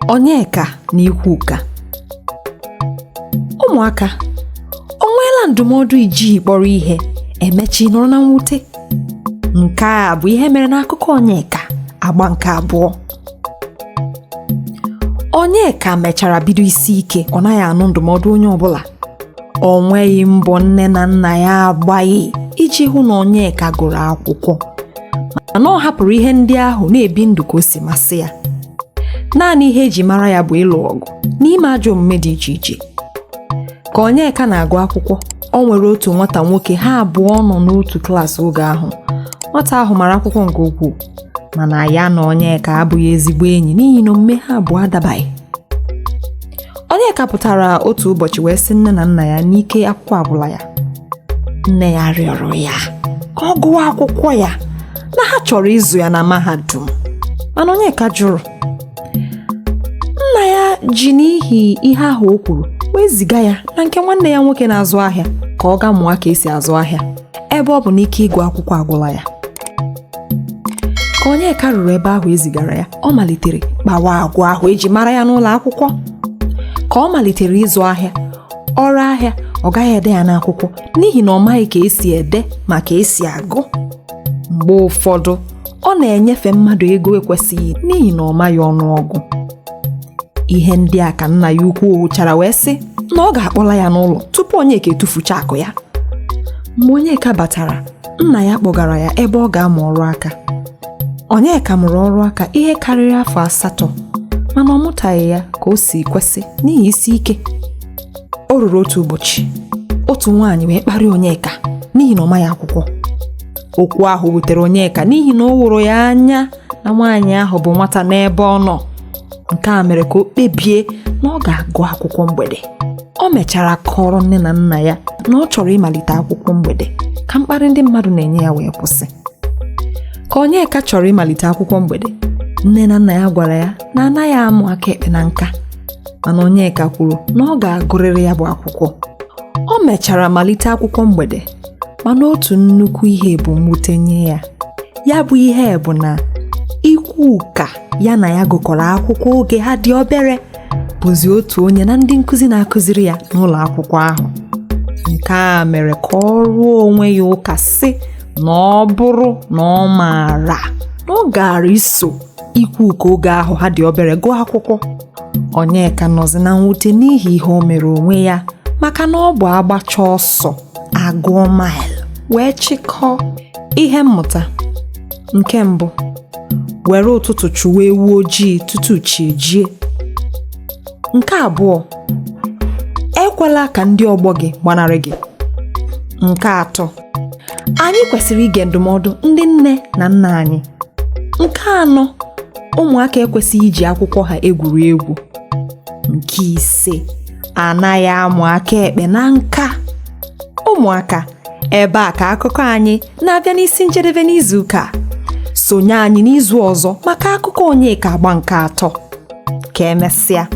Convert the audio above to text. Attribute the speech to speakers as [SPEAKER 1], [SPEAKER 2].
[SPEAKER 1] Onyeka na Ikwuka. Ụmụaka, o nweela ndụmọdụ iji kpọrọ ihe emechi nọrọ na mwute? Nke a bụ ihe mere n'akụkọ Onyeka agba nke 2. Onyeka mechara bido isi ike, ọ naghị anụ ndụmọdụ onye ọbụla. O nweghị mbọ nne na nna ya agbaghị iji hụ na Onyeka gụrụ akwụkwọ, mana ọ hapụrụ ihe ndị ahụ na-ebi ndụ ka o si masị ya. Naanị ihe eji mara ya bụ ịlụ ọgụ n'ime ajọ omume dị iche iche. Ka Onyeka na-agụ akwụkwọ, o nwere otu nwata nwoke ha abụọ nọ n'otu klaasị oge ahụ. Nwata ahụ mara akwụkwọ nke ukwuu, mana ya na Onyeka abụghị ezigbo enyi n'ihi na omume ha abụọ adabaghị. Onyeka pụtara otu ụbọchị wee sị nne na nna ya n'ike akwụkwọ agwụla ya. Nne ya rịọrọ ya ka ọ gụọ akwụkwọ ya, na ha chọrọ ịzụ ya na mahadum, mana Onyeka jụrụ. Nna ya ji n'ihi ihe ahụ o kwuru wee ziga ya na nke nwanne ya nwoke na-azụ ahịa ka ọ gaa mụọ ka esi azụ ahịa, ebe ọ bụ na ike ịgụ akwụkwọ agwụla ya. Ka Onyeka ruru ebe ahụ ezigara ya, ọ malitere kpawa agwa ahụ eji mara ya n'ụlọ akwụkwọ. Ka ọ malitere ịzụ ahịa, ọrụ ahịa ọ gaghị ede ya n'akwụkwọ n'ihi na ọ maghị ka esi ede ma ka esi agụ. Mgbe ụfọdụ ọ na-enyefe mmadụ ego ekwesịghị n'ihi na ọ maghị ọnụọgụ. Ihe ndị a ka nna ya ukwu hụchara wee sị na ọ ga-akpọla ya n'ụlọ tupu Onyeka etufucha akụ ya. Mgbe Onyeka batara, nna ya kpọgara ya ebe ọ ga-amụ ọrụ aka. Onyeka mụrụ ọrụ aka ihe karịrị afọ 8, mana ọ mụtaghị ya ka o si kwesị n'ihi isi ike. O ruru otu ụbọchị, otu nwaanyị wee kparịa Onyeka n'ihi na ọ maghị akwụkwọ. Okwu ahụ wutere Onyeka n'ihi na o wụrụ ya anya na nwaanyị ahụ bụ nwata n'ebe ọ nọ. Nke a mere ka o kpebie na ọ ga-agụ akwụkwọ mgbede. O mechara kọrọ nne na nna ya na ọ chọrọ ịmalite akwụkwọ mgbede ka mkparị ndị mmadụ na-enye ya wee kwụsị. Ka Onyeka chọrọ ịmalite akwụkwọ mgbede, nne na nna ya gwara ya na anaghị amụ aka ekpe na nka, mana Onyeka kwuru na ọ ga-agụrịrị ya bụ akwụkwọ. O mechara malite akwụkwọ mgbede, mana otu nnukwu ihe bụ mwute nye ya. Ya bụ ihe bụ na Ikwuka ya na ya gụkọrọ akwụkwọ oge ha dị obere bụzi otu onye na ndị nkụzi na-akụziri ya n'ụlọ akwụkwọ ahụ. Nke a mere ka ọ rụọ onwe ya ụka sị na ọ bụrụ na ọ maara na ọ gara iso Ikwuka oge ahụ ha dị obere gụọ akwụkwọ. Onyeka nọzi na mwute n'ihi ihe o mere onwe ya, maka na ọ bụ agbacha ọsọ agụọ maịlụ wee chịkọọ. Ihe mmụta: nke mbụ, were ụtụtụ chụwa ewu ojii tutu chi ejie. Nke abụọ, ekwela ka ndị ọgbọ gị gbanarị gị. Nke atọ, anyị kwesịrị ige ndụmọdụ ndị nne na nna anyị. Nke anọ, ụmụaka ekwesịghị iji akwụkwọ ha egwuri egwu. Nke ise, anaghị amụ aka ekpe na nka. Ụmụaka, ebe a ka akụkọ anyị na-abịa n'isi njedebe n'izu ụka. Sonye anyị n'izu ọzọ maka akụkọ Onyeka agba nke 3. Ka emesịa.